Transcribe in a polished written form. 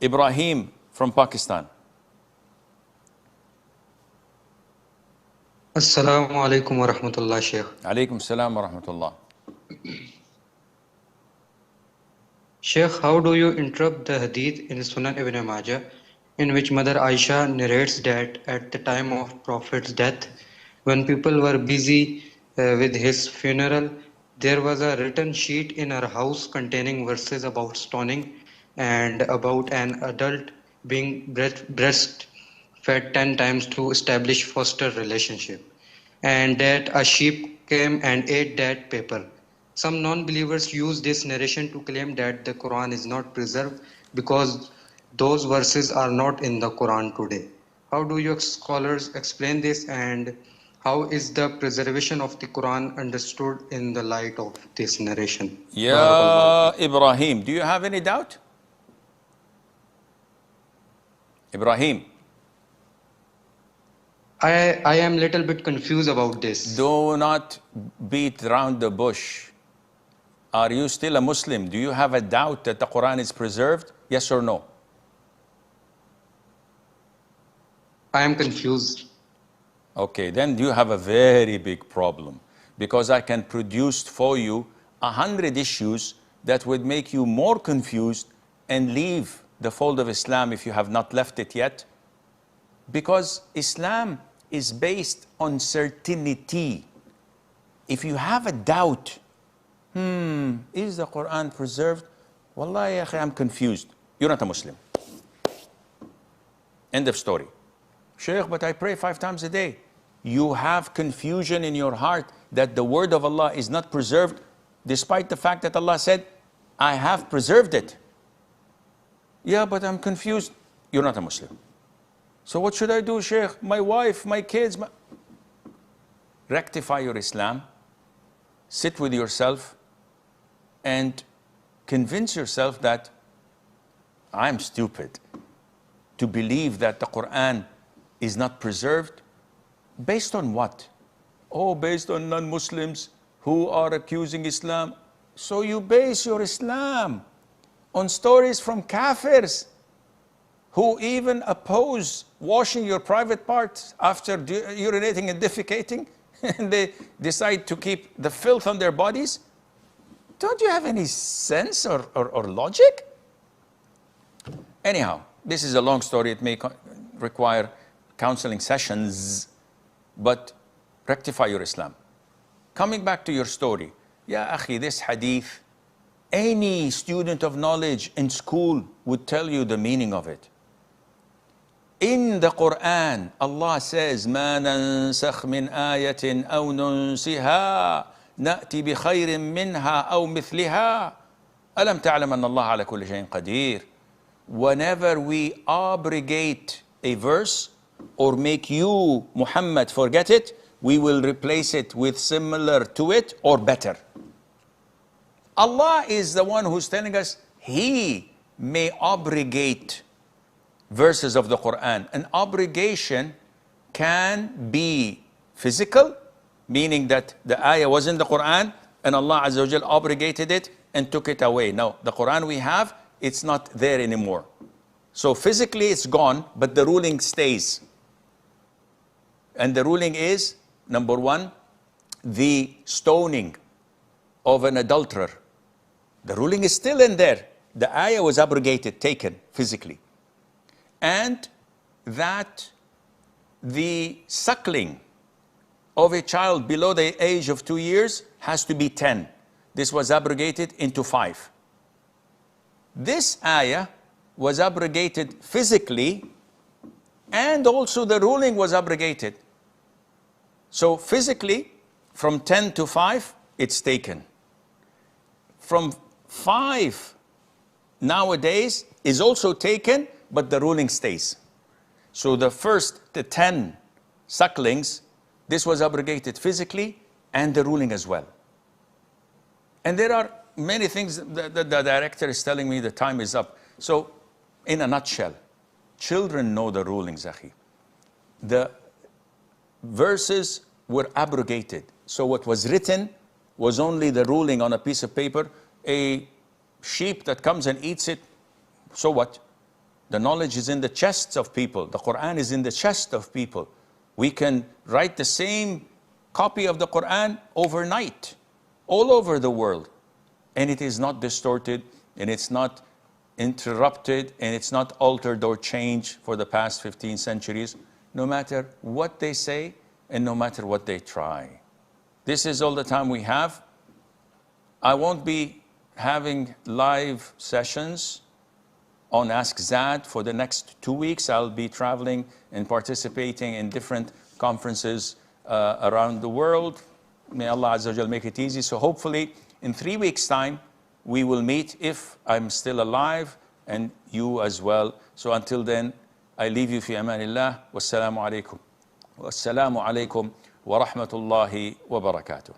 Ibrahim from Pakistan. Assalamu alaikum wa rahmatullah, Sheikh. Alaykum salam wa rahmatullah. Sheikh, how do you interpret the hadith in Sunan Ibn Majah in which Mother Aisha narrates that at the time of Prophet's death, when people were busy with his funeral, there was a written sheet in her house containing verses about stoning and about an adult being breastfed 10 times to establish foster relationship, and that a sheep came and ate that paper. Some non-believers use this narration to claim that the Quran is not preserved because those verses are not in the Quran today. How do you scholars explain this, and how is the preservation of the Quran understood in the light of this narration? Ya Ibrahim, do you have any doubt? Ibrahim. I am little bit confused about this. Do not beat around the bush. Are you still a Muslim? Do you have a doubt that the Quran is preserved? Yes or no? I am confused. Okay, then you have a very big problem, because I can produce for you 100 issues that would make you more confused and leave the fold of Islam if you have not left it yet. Because Islam is based on certainty. If you have a doubt, is the Quran preserved? Wallahi, I'm confused. You're not a Muslim. End of story. Sheikh, but I pray 5 times a day. You have confusion in your heart that the word of Allah is not preserved, despite the fact that Allah said, I have preserved it. Yeah, but I'm confused. You're not a Muslim. So what should I do, Sheikh? My wife, my kids. Rectify your Islam. Sit with yourself and convince yourself that I'm stupid to believe that the Quran is not preserved. Based on what? Oh, based on non-Muslims who are accusing Islam. So you base your Islam on stories from kafirs who even oppose washing your private parts after urinating and defecating, and they decide to keep the filth on their bodies. Don't you have any sense or logic? Anyhow, this is a long story. It may require counseling sessions, but rectify your Islam. Coming back to your story, Ya akhi, this hadith, any student of knowledge in school would tell you the meaning of it. In the Quran, Allah says, مَا نَنْسَخْ مِنْ آيَةٍ أَوْ نُنْسِهَا نَأْتِ بِخَيْرٍ مِّنْهَا أَوْ مِثْلِهَا أَلَمْ تَعْلَمْ أَنَّ اللَّهَ عَلَى كُلِّ شَيْءٍ قَدِيرٌ. Whenever we abrogate a verse or make you, Muhammad, forget it, we will replace it with similar to it or better. Allah is the one who's telling us He may abrogate verses of the Quran. An abrogation can be physical, meaning that the ayah was in the Quran and Allah Azza wa Jal abrogated it and took it away. Now, the Quran we have, it's not there anymore. So physically it's gone, but the ruling stays. And the ruling is, number 1, the stoning of an adulterer. The ruling is still in there. The ayah was abrogated, taken physically. And that the suckling of a child below the age of 2 years has to be 10. This was abrogated into 5. This ayah was abrogated physically, and also the ruling was abrogated. So physically, from 10 to 5, it's taken. From 5 nowadays is also taken, but the ruling stays. So the 10 sucklings, this was abrogated physically and the ruling as well. And there are many things that the director is telling me the time is up. So in a nutshell, children know the rulings, akhi. The verses were abrogated. So what was written was only the ruling on a piece of paper. A sheep that comes and eats it, so what? The knowledge is in the chests of people. The Quran is in the chest of people. We can write the same copy of the Quran overnight, all over the world. And it is not distorted, and it's not interrupted, and it's not altered or changed for the past 15 centuries, no matter what they say and no matter what they try. This is all the time we have. I won't be having live sessions on Ask Zad for the next 2 weeks. I'll be traveling and participating in different conferences around the world. May Allah Azza wa Jal make it easy. So hopefully in 3 weeks' time, we will meet if I'm still alive and you as well. So until then, I leave you fi amanillah. Wassalamu alaikum. Wassalamu alaikum wa rahmatullahi wa barakatuh.